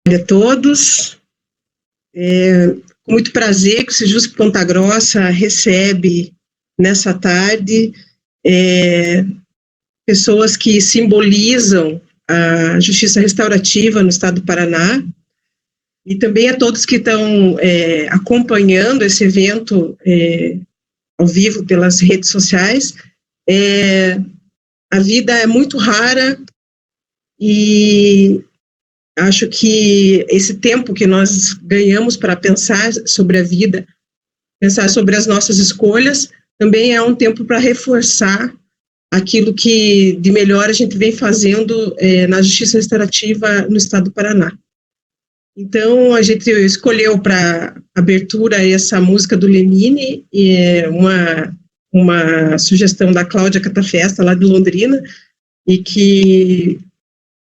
a todos. Com muito prazer que o Sejusc Ponta Grossa recebe nessa tarde pessoas que simbolizam a justiça restaurativa no estado do Paraná, e também a todos que estão acompanhando esse evento ao vivo pelas redes sociais. A vida é muito rara e acho que esse tempo que nós ganhamos para pensar sobre a vida, pensar sobre as nossas escolhas, também é um tempo para reforçar aquilo que de melhor a gente vem fazendo na justiça restaurativa no estado do Paraná. Então, a gente escolheu para abertura essa música do Lenine, uma sugestão da Cláudia Catafesta, lá de Londrina, e que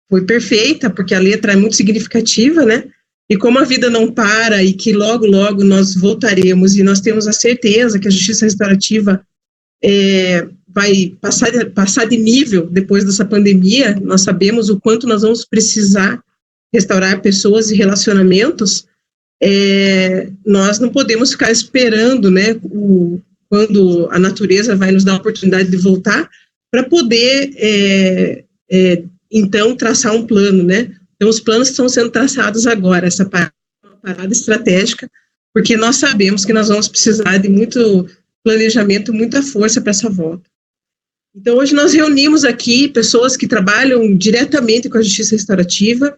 foi perfeita, porque a letra é muito significativa, né? E como a vida não para e que logo, logo nós voltaremos, e nós temos a certeza que a justiça restaurativa vai passar de nível depois dessa pandemia, nós sabemos o quanto nós vamos precisar restaurar pessoas e relacionamentos, nós não podemos ficar esperando, né, quando a natureza vai nos dar a oportunidade de voltar, para poder então, traçar um plano, né? Então, os planos estão sendo traçados agora, essa parada estratégica, porque nós sabemos que nós vamos precisar de muito planejamento, muita força para essa volta. Então, hoje nós reunimos aqui pessoas que trabalham diretamente com a justiça restaurativa,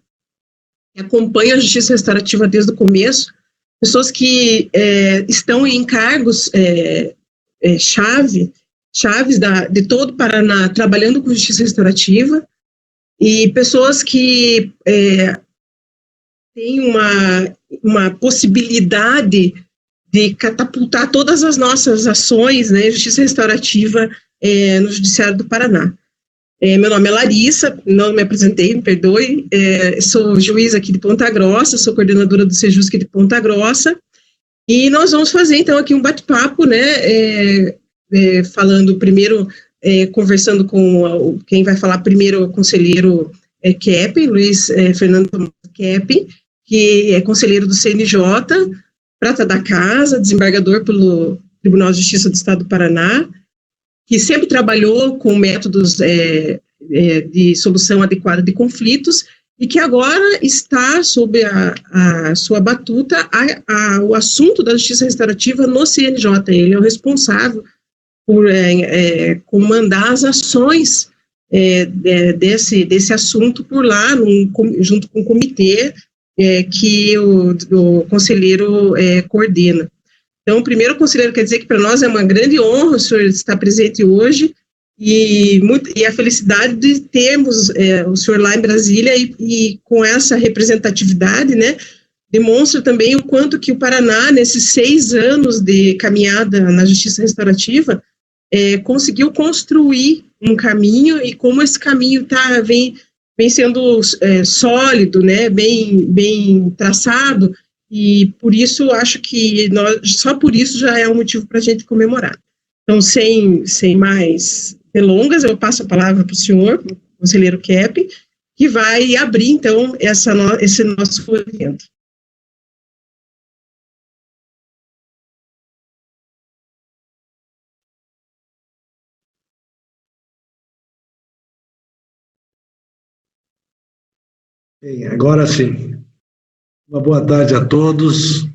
que acompanham a justiça restaurativa desde o começo, pessoas que estão em cargos chaves de todo o Paraná, trabalhando com justiça restaurativa, e pessoas que têm uma possibilidade de catapultar todas as nossas ações, né, justiça restaurativa no Judiciário do Paraná. Meu nome é Larissa, não me apresentei, me perdoe, sou juíza aqui de Ponta Grossa, sou coordenadora do Sejusc de Ponta Grossa, e nós vamos fazer, então, aqui um bate-papo, né, falando primeiro, conversando com quem vai falar primeiro, o conselheiro Kepp, Luiz Fernando Tomás Kepp, que é conselheiro do CNJ, prata da casa, desembargador pelo Tribunal de Justiça do Estado do Paraná, que sempre trabalhou com métodos de solução adequada de conflitos, e que agora está sob a sua batuta o assunto da justiça restaurativa no CNJ. Ele é o responsável por comandar as ações desse assunto por lá, junto com o comitê que o conselheiro coordena. Então, primeiro, conselheiro, quer dizer que para nós é uma grande honra o senhor estar presente hoje, e a felicidade de termos o senhor lá em Brasília, e com essa representatividade, né, demonstra também o quanto que o Paraná, nesses 6 anos de caminhada na justiça restaurativa, conseguiu construir um caminho, e como esse caminho vem sendo sólido, né, bem traçado, e por isso acho que só por isso já é um motivo para a gente comemorar. Então, sem mais delongas, eu passo a palavra para o senhor, o conselheiro Kepp, que vai abrir, então, esse nosso evento. Bem, agora sim. Uma boa tarde a todos.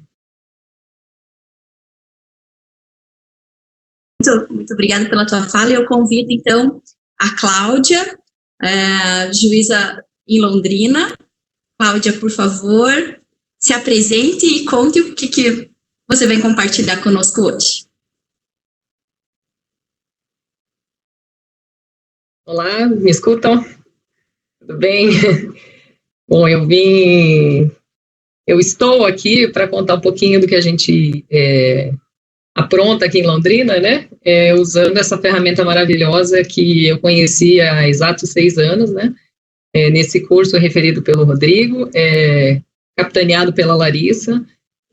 Muito obrigada pela tua fala. Eu convido, então, a Cláudia, juíza em Londrina. Cláudia, por favor, se apresente e conte o que você vai compartilhar conosco hoje. Olá, me escutam? Tudo bem? Bom, eu estou aqui para contar um pouquinho do que a gente apronta aqui em Londrina, né, usando essa ferramenta maravilhosa que eu conheci há exatos 6 anos, né, nesse curso referido pelo Rodrigo, capitaneado pela Larissa,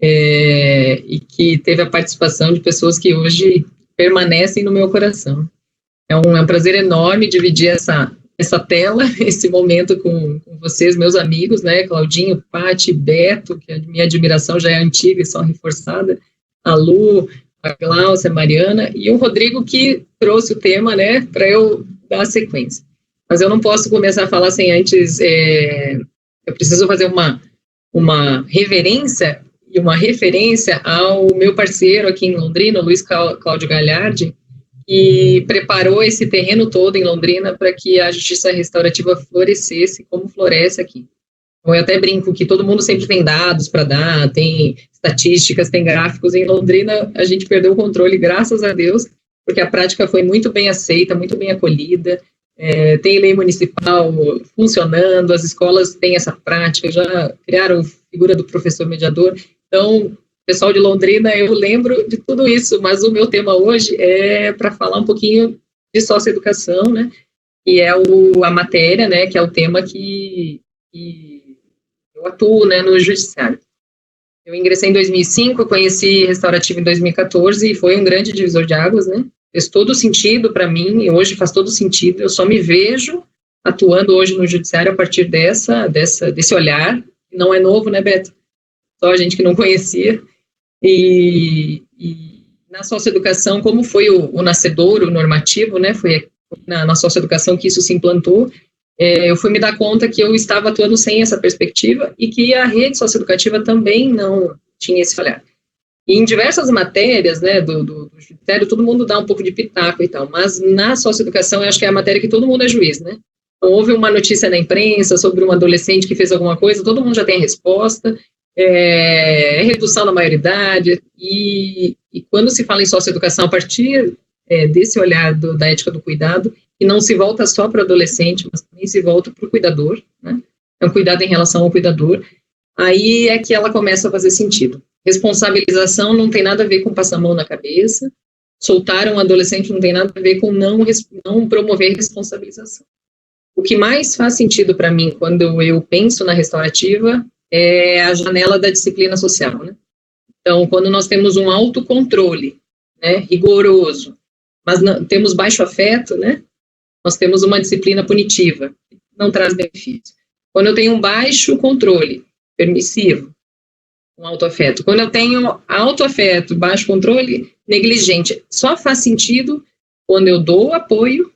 e que teve a participação de pessoas que hoje permanecem no meu coração. É um prazer enorme dividir essa tela, esse momento com vocês, meus amigos, né, Claudinho, Pati, Beto, que a minha admiração já é antiga e só reforçada, a Lu, a Glaucia, a Mariana, e o Rodrigo que trouxe o tema, né, para eu dar a sequência. Mas eu não posso começar a falar sem antes, eu preciso fazer uma reverência e uma referência ao meu parceiro aqui em Londrina, Luiz Cláudio Galhardi, que preparou esse terreno todo em Londrina para que a justiça restaurativa florescesse como floresce aqui. Então, eu até brinco que todo mundo sempre tem dados para dar, tem estatísticas, tem gráficos. Em Londrina, a gente perdeu o controle, graças a Deus, porque a prática foi muito bem aceita, muito bem acolhida, tem lei municipal funcionando, as escolas têm essa prática, já criaram a figura do professor mediador. Então, pessoal de Londrina, eu lembro de tudo isso, mas o meu tema hoje é para falar um pouquinho de socioeducação, né, e é a matéria, né, que é o tema que eu atuo, né, no judiciário. Eu ingressei em 2005, conheci restaurativo em 2014 e foi um grande divisor de águas, né, fez todo sentido para mim, e hoje faz todo sentido, eu só me vejo atuando hoje no judiciário a partir desse olhar, que não é novo, né, Beto? Só a gente que não conhecia. E na socioeducação, como foi o nascedouro normativo, né, foi na socioeducação que isso se implantou, eu fui me dar conta que eu estava atuando sem essa perspectiva e que a rede socioeducativa também não tinha esse olhar. E em diversas matérias, né, do judiciário, todo mundo dá um pouco de pitaco e tal, mas na socioeducação eu acho que é a matéria que todo mundo é juiz, né? Então, houve uma notícia na imprensa sobre um adolescente que fez alguma coisa, todo mundo já tem a resposta, redução da maioridade, e quando se fala em socioeducação, a partir desse olhar da ética do cuidado, que não se volta só para o adolescente, mas também se volta para o cuidador, né? É um cuidado em relação ao cuidador, aí é que ela começa a fazer sentido. Responsabilização não tem nada a ver com passar a mão na cabeça, soltar um adolescente não tem nada a ver com não promover responsabilização. O que mais faz sentido para mim quando eu penso na restaurativa é a janela da disciplina social, né? Então, quando nós temos um autocontrole, né, rigoroso, mas não, temos baixo afeto, né, nós temos uma disciplina punitiva, que não traz benefício. Quando eu tenho um baixo controle, permissivo, um autoafeto. Quando eu tenho autoafeto, baixo controle, negligente, só faz sentido quando eu dou apoio,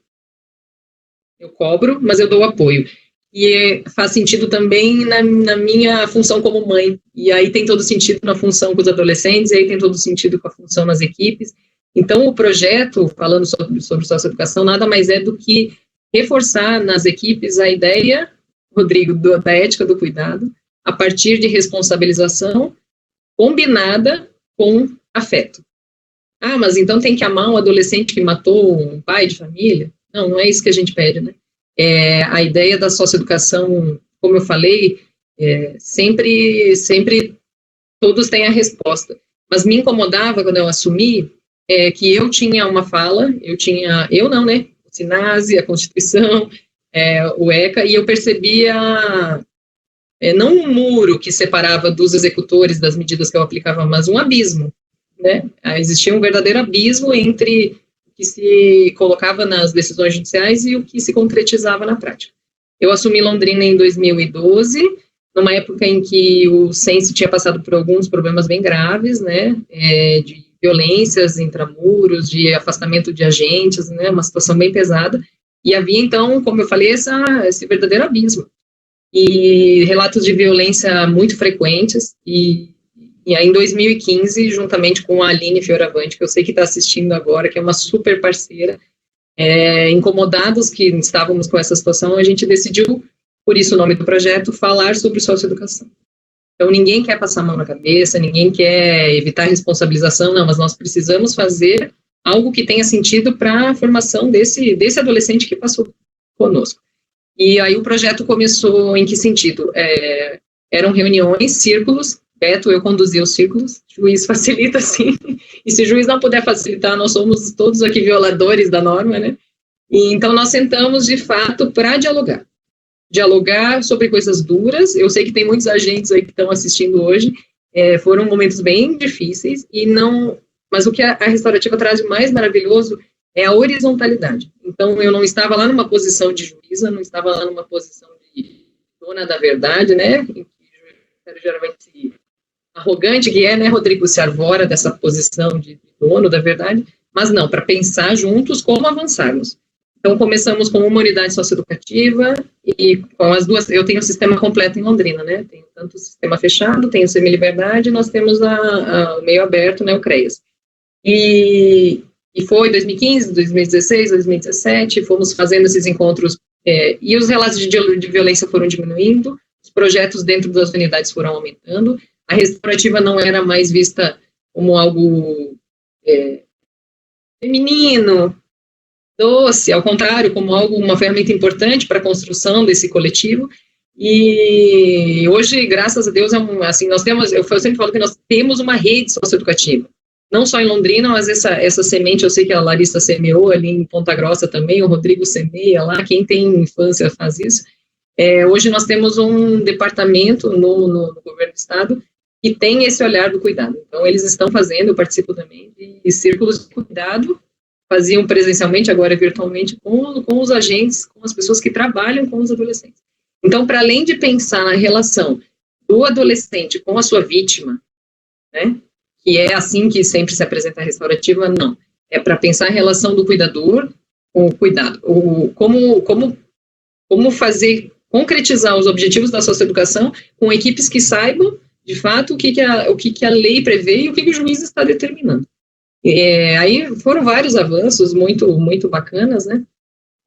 eu cobro, mas eu dou apoio. E faz sentido também na minha função como mãe. E aí tem todo sentido na função com os adolescentes, e aí tem todo sentido com a função nas equipes. Então, o projeto, falando sobre socioeducação, nada mais é do que reforçar nas equipes a ideia, Rodrigo, da ética do cuidado, a partir de responsabilização combinada com afeto. Ah, mas então tem que amar um adolescente que matou um pai de família? Não, não é isso que a gente pede, né? A ideia da socioeducação, como eu falei, sempre todos têm a resposta. Mas me incomodava quando eu assumi que eu tinha uma fala, eu não, né? O SINASE, a Constituição, o ECA, e eu percebia não um muro que separava dos executores das medidas que eu aplicava, mas um abismo, né? Existia um verdadeiro abismo entre o que se colocava nas decisões judiciais e o que se concretizava na prática. Eu assumi Londrina em 2012, numa época em que o Sense tinha passado por alguns problemas bem graves, né, de violências intramuros, de afastamento de agentes, né, uma situação bem pesada, e havia então, como eu falei, esse verdadeiro abismo. E relatos de violência muito frequentes, e aí em 2015, juntamente com a Aline Fioravante, que eu sei que está assistindo agora, que é uma super parceira, incomodados que estávamos com essa situação, a gente decidiu, por isso o nome do projeto, falar sobre socioeducação. Então ninguém quer passar a mão na cabeça, ninguém quer evitar responsabilização, não, mas nós precisamos fazer algo que tenha sentido para a formação desse adolescente que passou conosco. E aí o projeto começou em que sentido? Eram reuniões, círculos, Beto, eu conduzia os círculos, juiz facilita sim, e se o juiz não puder facilitar, nós somos todos aqui violadores da norma, né? E então nós sentamos de fato para dialogar sobre coisas duras. Eu sei que tem muitos agentes aí que estão assistindo hoje, foram momentos bem difíceis, mas o que a restaurativa traz de mais maravilhoso é a horizontalidade. Então, eu não estava lá numa posição de juíza, não estava lá numa posição de dona da verdade, né, em que geralmente arrogante que é, né, Rodrigo se arvora dessa posição de dono da verdade, mas não, para pensar juntos como avançarmos. Então, começamos com uma unidade socioeducativa e com as duas, eu tenho o sistema completo em Londrina, né, tenho tanto o sistema fechado, tenho o semi-liberdade, nós temos o meio aberto, né, o CREAS. E foi 2015, 2016, 2017, fomos fazendo esses encontros, e os relatos de violência foram diminuindo, os projetos dentro das unidades foram aumentando, a restaurativa não era mais vista como algo feminino, doce, ao contrário, como algo, uma ferramenta importante para a construção desse coletivo, e hoje, graças a Deus, assim, nós temos, eu sempre falo que nós temos uma rede socioeducativa, não só em Londrina, mas essa semente, eu sei que a Larissa semeou ali em Ponta Grossa também, o Rodrigo semeia lá, quem tem infância faz isso. Hoje nós temos um departamento no governo do estado que tem esse olhar do cuidado. Então, eles estão fazendo, eu participo também, de círculos de cuidado, faziam presencialmente, agora virtualmente, com os agentes, com as pessoas que trabalham com os adolescentes. Então, para além de pensar na relação do adolescente com a sua vítima, né, que é assim que sempre se apresenta a restaurativa, não. É para pensar a relação do cuidador com o cuidado. Como fazer, concretizar os objetivos da socioeducação com equipes que saibam, de fato, o que a lei prevê e o que o juiz está determinando. Aí foram vários avanços muito, muito bacanas, né?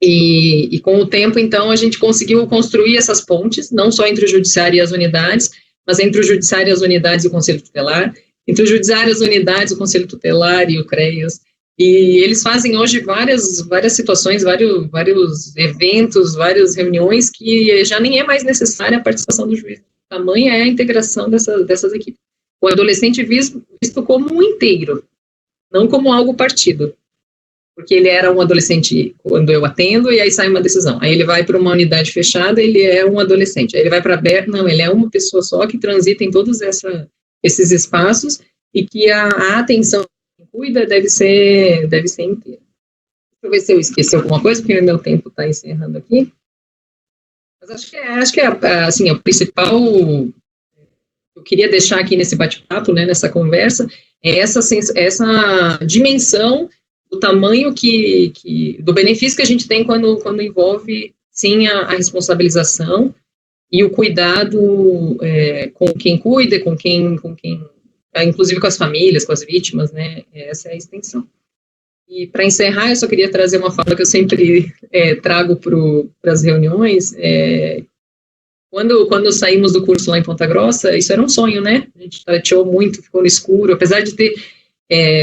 E com o tempo, então, a gente conseguiu construir essas pontes, não só entre o judiciário e as unidades, mas entre o judiciário e as unidades e o conselho tutelar, entre o judiciário e as unidades, o conselho tutelar e o CREAS, e eles fazem hoje várias situações, vários eventos, várias reuniões que já nem é mais necessária a participação do juiz. Tamanha é a integração dessas equipes. O adolescente visto como um inteiro, não como algo partido, porque ele era um adolescente quando eu atendo e aí sai uma decisão. Aí ele vai para uma unidade fechada, ele é um adolescente. Aí ele vai para aberto, não, ele é uma pessoa só que transita em todos esses espaços e que a atenção que cuida deve ser inteira. Deixa eu ver se eu esqueci alguma coisa, porque o meu tempo está encerrando aqui. Mas acho que assim, o principal que eu queria deixar aqui nesse bate-papo, né, nessa conversa, é essa dimensão do tamanho do benefício que a gente tem quando envolve, sim, a responsabilização e o cuidado com quem cuida, com quem, inclusive com as famílias, com as vítimas, né, essa é a extensão. E para encerrar, eu só queria trazer uma fala que eu sempre trago para as reuniões. Quando saímos do curso lá em Ponta Grossa, isso era um sonho, né? A gente tateou muito, ficou no escuro, apesar de ter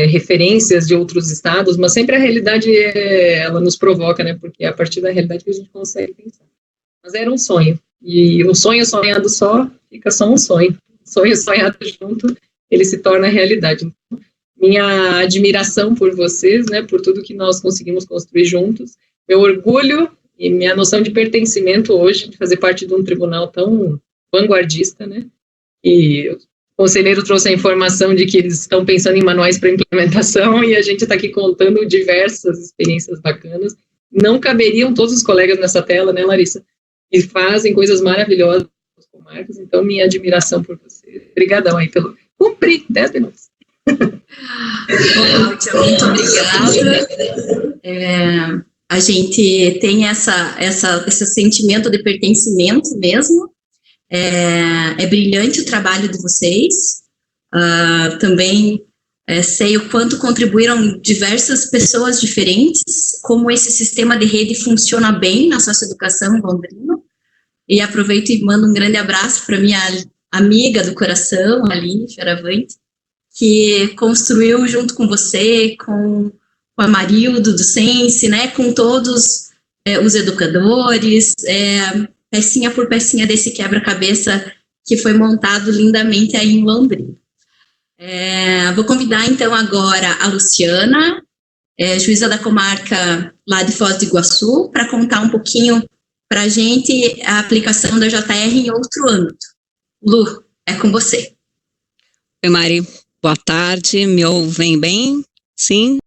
referências de outros estados, mas sempre a realidade, ela nos provoca, né? Porque é a partir da realidade que a gente consegue pensar. Mas era um sonho, e um sonho sonhado só, fica só um sonho. Sonho sonhado junto, ele se torna realidade. Então, minha admiração por vocês, né? Por tudo que nós conseguimos construir juntos, meu orgulho e minha noção de pertencimento hoje, de fazer parte de um tribunal tão vanguardista, né? E o conselheiro trouxe a informação de que eles estão pensando em manuais para implementação e a gente está aqui contando diversas experiências bacanas. Não caberiam todos os colegas nessa tela, né, Larissa? E fazem coisas maravilhosas nas comarcas, então minha admiração por vocês. Obrigadão aí pelo... Cumpri 10 minutos. Cláudia, muito obrigada. A gente tem esse sentimento de pertencimento mesmo. É brilhante o trabalho de vocês. Também sei o quanto contribuíram diversas pessoas diferentes, como esse sistema de rede funciona bem na socioeducação em Londrina. E aproveito e mando um grande abraço para minha amiga do coração, Aline Fioravante, que construiu junto com você, com a Marildo do Sense, né, com todos os educadores, pecinha por pecinha desse quebra-cabeça que foi montado lindamente aí em Londrina. Vou convidar, então, agora a Luciana, juíza da comarca lá de Foz do Iguaçu, para contar um pouquinho para a gente a aplicação da JR em outro âmbito. Lu, é com você. Oi, Mari. Boa tarde. Me ouvem bem? Sim?